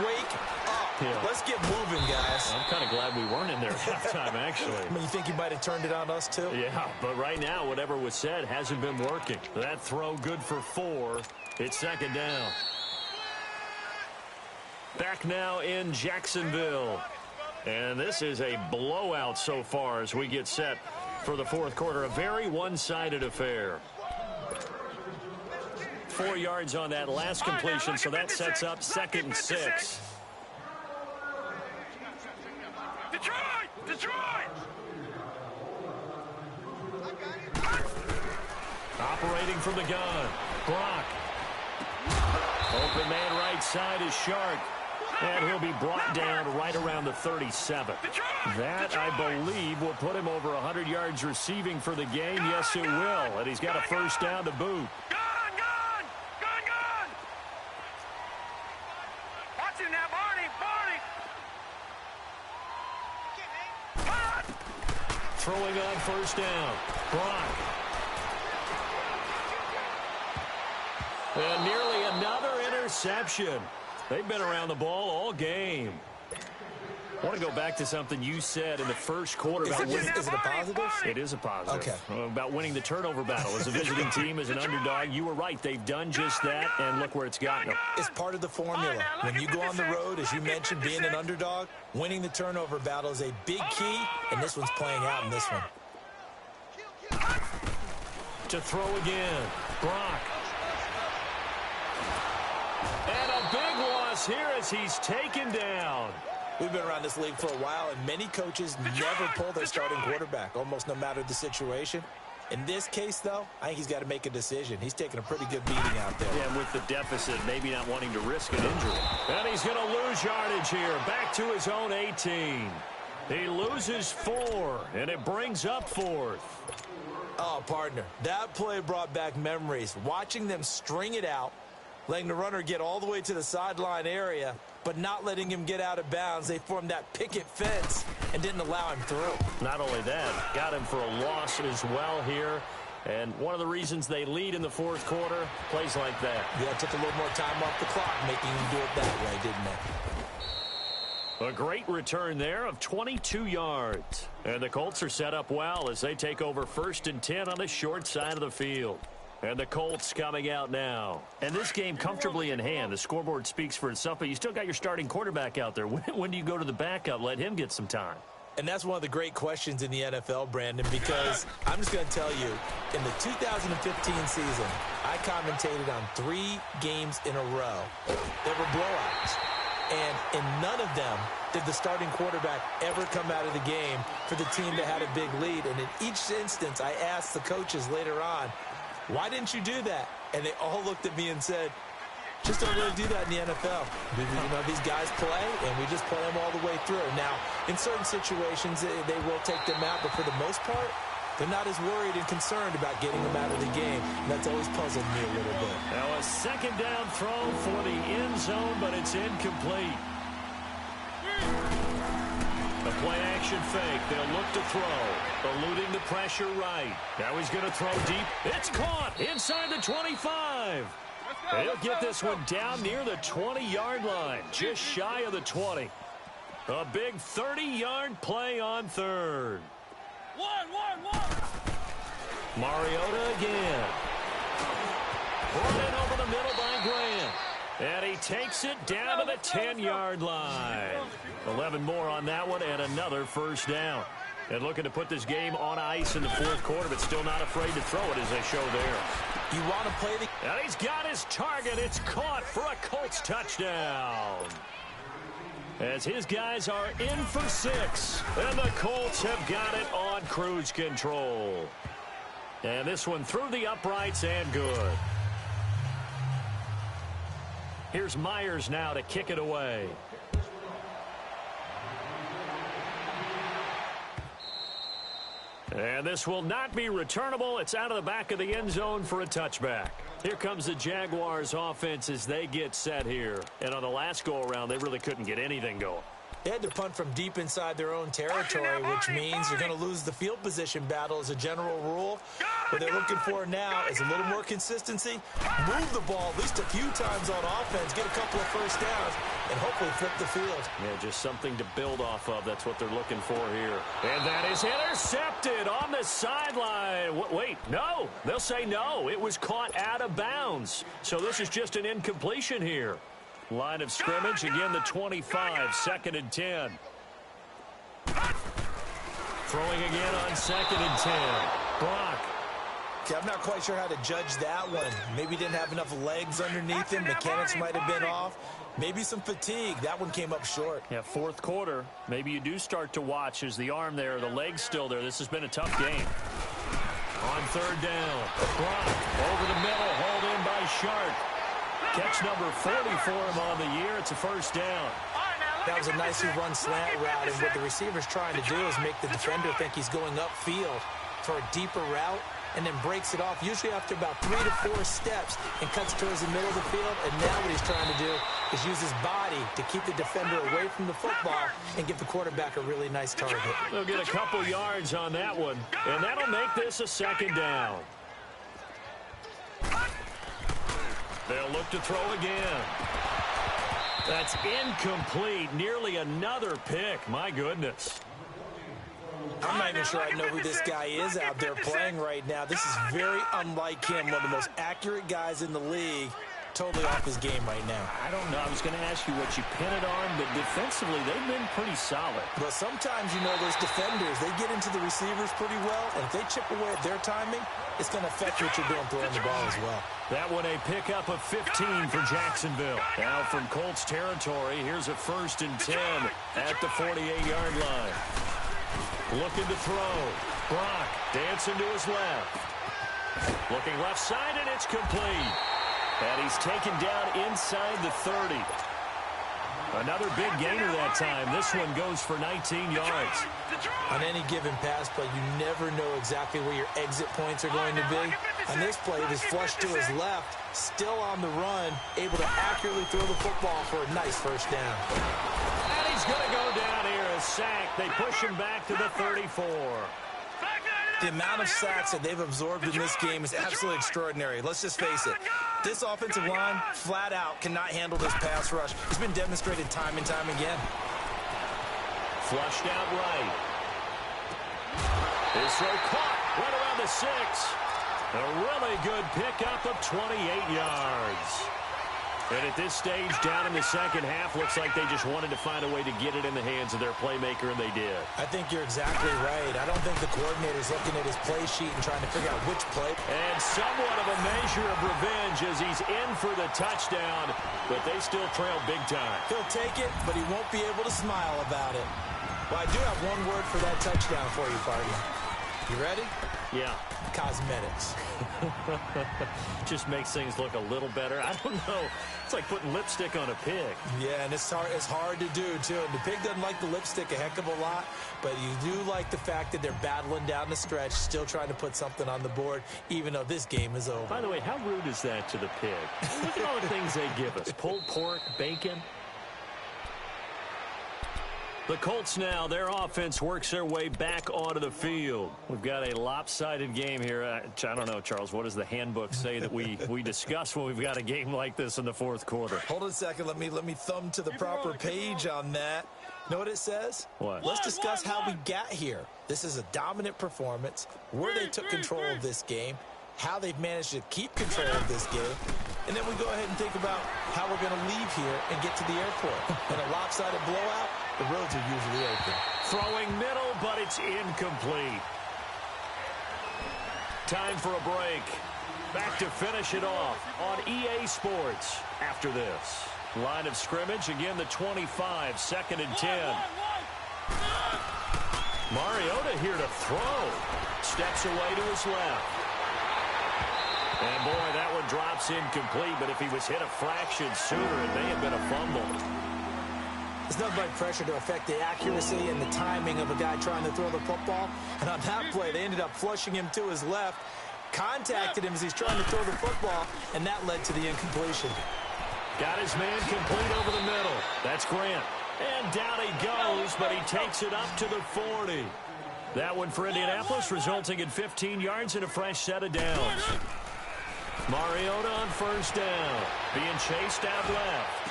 wake up. Yeah. Let's get moving, guys. I'm kind of glad we weren't in there at halftime, actually. I mean, you think he might have turned it on us, too? Yeah, but right now, whatever was said hasn't been working. That throw good for 4. It's second down. Back now in Jacksonville. And this is a blowout so far as we get set for the fourth quarter. A very one-sided affair. 4 yards on that last completion, so that sets up 2nd and 6. Detroit! Operating from the gun. Brock. Open man right side is Shark. And he'll be brought down right around the 37. That, I believe, will put him over 100 yards receiving for the game. Yes, it will. And he's got a first down to boot. Gone! Watch him now, Barney! Throwing on first down. Brock. And nearly another interception. They've been around the ball all game. I want to go back to something you said in the first quarter. Is it a positive? It is a positive. Okay. About winning the turnover battle. As a visiting team, as an underdog, you were right. They've done just that, and look where it's gotten them. It's part of the formula. When you go on the road, as you mentioned, being an underdog, winning the turnover battle is a big key, and this one's playing out in this one. To throw again. Brock. And a big loss here as he's taken down. We've been around this league for a while, and many coaches never pull their starting quarterback, almost no matter the situation. In this case, though, I think he's got to make a decision. He's taking a pretty good beating out there. Yeah, and with the deficit, maybe not wanting to risk an injury. And he's going to lose yardage here, back to his own 18. He loses 4, and it brings up 4th. Oh, partner, that play brought back memories. Watching them string it out, letting the runner get all the way to the sideline area, but not letting him get out of bounds. They formed that picket fence and didn't allow him through. Not only that, got him for a loss as well here. And one of the reasons they lead in the fourth quarter, plays like that. Yeah, took a little more time off the clock, making him do it that way, didn't they? A great return there of 22 yards. And the Colts are set up well as they take over 1st and 10 on the short side of the field. And the Colts coming out now. And this game comfortably in hand. The scoreboard speaks for itself, but you still got your starting quarterback out there. When do you go to the backup? Let him get some time. And that's one of the great questions in the NFL, Brandon, because I'm just going to tell you, in the 2015 season, I commentated on 3 games in a row. They were blowouts. And in none of them did the starting quarterback ever come out of the game for the team that had a big lead. And in each instance, I asked the coaches later on, why didn't you do that? And they all looked at me and said, Just don't really do that in the NFL. You know, these guys play, and we just play them all the way through. Now, in certain situations, they will take them out, but for the most part, they're not as worried and concerned about getting them out of the game. And that's always puzzled me a little bit. Now a second down throw for the end zone, but it's incomplete. The play-action fake. They'll look to throw. Eluding the pressure right. Now he's going to throw deep. It's caught inside the 25. He'll get this one down near the 20-yard line, just shy of the 20. A big 30-yard play on third. Mariota again. Brought in over the middle by Grant. And he takes it down to the 10-yard line. 11 more on that one and another first down. And looking to put this game on ice in the fourth quarter, but still not afraid to throw it as they show there. You want to play the... And he's got his target. It's caught for a Colts touchdown. As his guys are in for 6. And the Colts have got it on cruise control. And this one through the uprights and good. Here's Myers now to kick it away. And this will not be returnable. It's out of the back of the end zone for a touchback. Here comes the Jaguars offense as they get set here. And on the last go-around, they really couldn't get anything going. They had to punt from deep inside their own territory, which means you're going to lose the field position battle as a general rule. What they're looking for now is a little more consistency, move the ball at least a few times on offense, get a couple of first downs, and hopefully flip the field. Yeah, just something to build off of. That's what they're looking for here. And that is intercepted on the sideline. Wait, no. They'll say no. It was caught out of bounds. So this is just an incompletion here. Line of scrimmage, again the 25, 2nd and 10. Throwing again on 2nd and 10. Brock. Okay, I'm not quite sure how to judge that one. Maybe didn't have enough legs underneath him. Mechanics might have been off. Maybe some fatigue. That one came up short. Yeah, fourth quarter. Maybe you do start to watch as the arm there, the leg's still there. This has been a tough game. On 3rd down. Brock over the middle, hauled in by Sharp. Catch number 40 for him on the year. It's a first down. That was a nicely run slant route, and what the receiver's trying to do is make the defender think he's going upfield for a deeper route, and then breaks it off, usually after about 3 to 4 steps, and cuts towards the middle of the field. And now what he's trying to do is use his body to keep the defender away from the football and give the quarterback a really nice target. They'll get a couple yards on that one, and that'll make this a 2nd down. They'll look to throw again. That's incomplete. Nearly another pick. My goodness. I'm not even sure I know who this guy is out there playing right now. This is very unlike him. One of the most accurate guys in the league. Totally off his game right now. I don't know. I was going to ask you what you pin it on, but defensively, they've been pretty solid. But sometimes, you know, those defenders, they get into the receivers pretty well, and if they chip away at their timing, it's going to affect what you're doing throwing the ball as well. That one a pickup of 15 for Jacksonville. Now from Colts territory, here's a 1st and 10 at the 48-yard line. Looking to throw. Brock dancing to his left. Looking left side, and it's complete. And he's taken down inside the 30. Another big gainer that time. This one goes for 19 yards. On any given pass play, you never know exactly where your exit points are going to be. On this play, it was flushed to his left, still on the run, able to accurately throw the football for a nice first down. And he's going to go down here, a sack. They push him back to the 34. The amount of sacks that they've absorbed in this game is absolutely extraordinary. Let's just face it. This offensive line, flat out, cannot handle this pass rush. It's been demonstrated time and time again. Flushed out right. His throw caught right around the 6. A really good pickup of 28 yards. And at this stage, down in the second half, looks like they just wanted to find a way to get it in the hands of their playmaker, and they did. I think you're exactly right. I don't think the coordinator's looking at his play sheet and trying to figure out which play. And somewhat of a measure of revenge as he's in for the touchdown, but they still trail big time. He'll take it, but he won't be able to smile about it. Well, I do have one word for that touchdown for you, partner. You ready? Yeah. Cosmetics. Just makes things look a little better. I don't know. It's like putting lipstick on a pig. Yeah, and it's hard to do, too. And the pig doesn't like the lipstick a heck of a lot, but you do like the fact that they're battling down the stretch, still trying to put something on the board, even though this game is over. By the way, how rude is that to the pig? Look at all the things they give us. Pulled pork, bacon. The Colts now, their offense works their way back onto the field. We've got a lopsided game here. I don't know, Charles, what does the handbook say that we discuss when we've got a game like this in the fourth quarter? Hold on a second. Let me thumb to the proper page on that. Know what it says? What? Let's discuss how we got here. This is a dominant performance, where they took control of this game, how they've managed to keep control of this game, and then we go ahead and think about how we're going to leave here and get to the airport. In a lopsided blowout, the roads are usually open. Throwing middle, but it's incomplete. Time for a break. Back to finish it off on EA Sports after this. Line of scrimmage, again the 25, 2nd and 10. Mariota here to throw. Steps away to his left. And boy, that one drops incomplete, but if he was hit a fraction sooner, it may have been a fumble. There's nothing like pressure to affect the accuracy and the timing of a guy trying to throw the football. And on that play, they ended up flushing him to his left, contacted him as he's trying to throw the football, and that led to the incompletion. Got his man complete over the middle. That's Grant. And down he goes, but he takes it up to the 40. That one for Indianapolis, resulting in 15 yards and a fresh set of downs. Mariota on first down, being chased out left.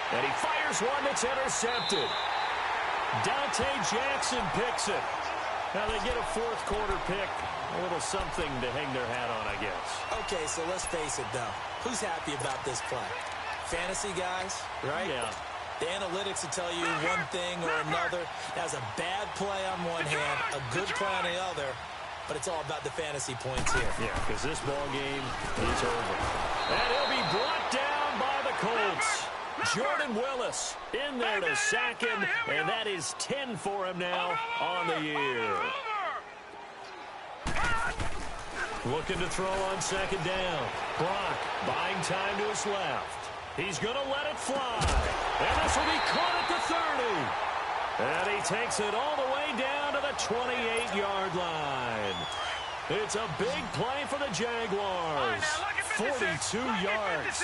And he fires one that's intercepted. Dante Jackson picks it. Now they get a fourth quarter pick. A little something to hang their hat on, I guess. Okay, so let's face it, though. Who's happy about this play? Fantasy guys, right? Yeah. The analytics will tell you one thing or another. That's a bad play on one hand, a good play on the other, but it's all about the fantasy points here. Yeah, because this ball game is over. And he'll be brought down by the Colts. Jordan Willis in there to sack him, and that is 10 for him now on the year. Looking to throw on second down. Brock buying time to his left. He's going to let it fly. And this will be caught at the 30. And he takes it all the way down to the 28-yard line. It's a big play for the Jaguars. 42 yards.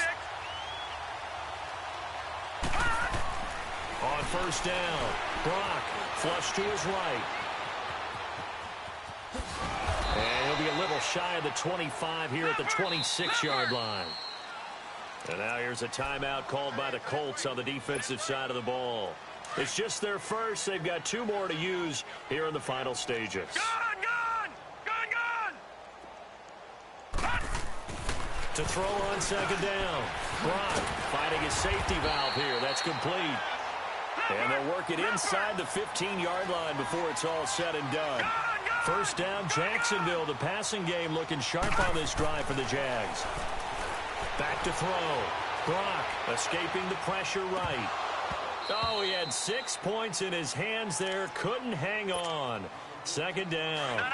On first down, Brock flush to his right. And he'll be a little shy of the 25 here at the 26-yard line. And now here's a timeout called by the Colts on the defensive side of the ball. It's just their first. They've got 2 more to use here in the final stages. To throw on second down. Brock finding his safety valve here. That's complete. And they'll work it inside the 15-yard line before it's all said and done. First down, Jacksonville. The passing game looking sharp on this drive for the Jags. Back to throw. Brock escaping the pressure right. Oh, he had 6 points in his hands there. Couldn't hang on. Second down.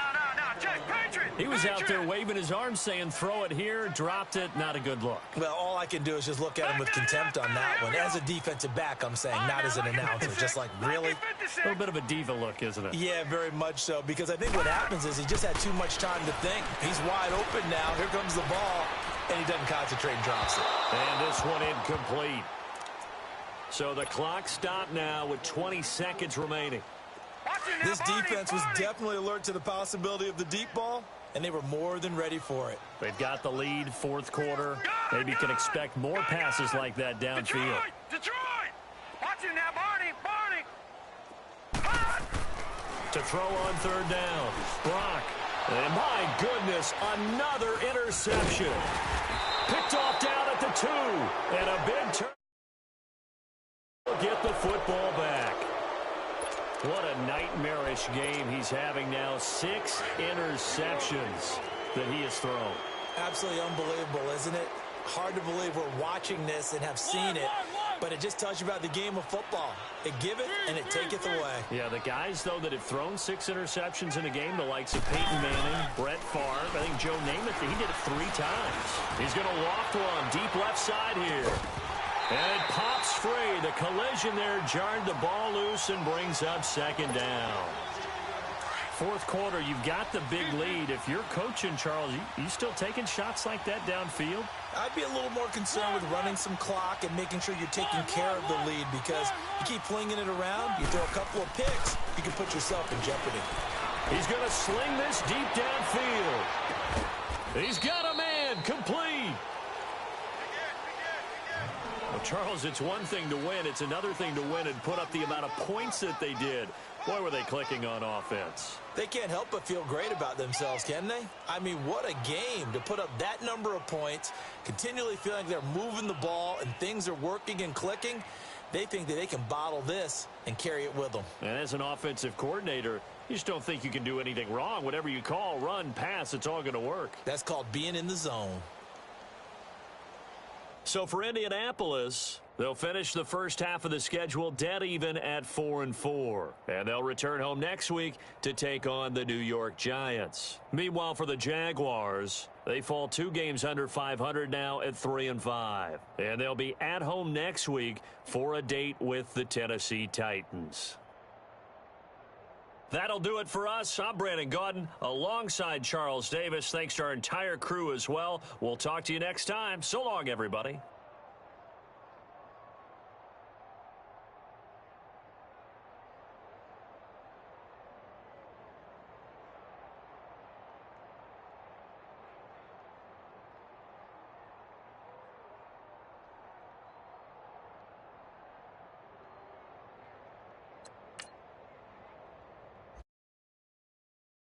He was out there waving his arms saying throw it here, dropped it, not a good look. Well, all I can do is just look at him with contempt on that one. As a defensive back, I'm saying, not as an announcer. Just like, really? A little bit of a diva look, isn't it? Yeah, very much so, because I think what happens is he just had too much time to think. He's wide open now. Here comes the ball, and he doesn't concentrate and drops it. And this one incomplete. So the clock stopped now with 20 seconds remaining. This defense was definitely alert to the possibility of the deep ball, and they were more than ready for it. They've got the lead, fourth quarter. Maybe you can expect more passes like that downfield. Detroit! Watch it now, Barney! To throw on third down, Brock. And my goodness, another interception. Picked off down at the 2. And a big turn. Get the football back. What a nightmarish game he's having now. 6 interceptions that he has thrown. Absolutely unbelievable, isn't it? Hard to believe we're watching this and have seen it. But it just tells you about the game of football. It giveth and it taketh away. Yeah, the guys, though, that have thrown 6 interceptions in a game, the likes of Peyton Manning, Brett Favre, I think Joe Namath, he did it 3 times. He's going to loft one deep left side here. And it pops free. The collision there jarred the ball loose and brings up second down. Fourth quarter, you've got the big lead. If you're coaching, Charles, you still taking shots like that downfield? I'd be a little more concerned with running some clock and making sure you're taking care of the lead, because you keep flinging it around, you throw a couple of picks, you can put yourself in jeopardy. He's going to sling this deep downfield. He's got a man complete. Well, Charles, it's one thing to win. It's another thing to win and put up the amount of points that they did. Boy, were they clicking on offense. They can't help but feel great about themselves, can they? I mean, what a game to put up that number of points, continually feeling like they're moving the ball and things are working and clicking. They think that they can bottle this and carry it with them. And as an offensive coordinator, you just don't think you can do anything wrong. Whatever you call, run, pass, it's all going to work. That's called being in the zone. So for Indianapolis, they'll finish the first half of the schedule dead even at 4-4. And they'll return home next week to take on the New York Giants. Meanwhile, for the Jaguars, they fall 2 games under 500 now at 3-5. And they'll be at home next week for a date with the Tennessee Titans. That'll do it for us. I'm Brandon Gaudin alongside Charles Davis. Thanks to our entire crew as well. We'll talk to you next time. So long, everybody.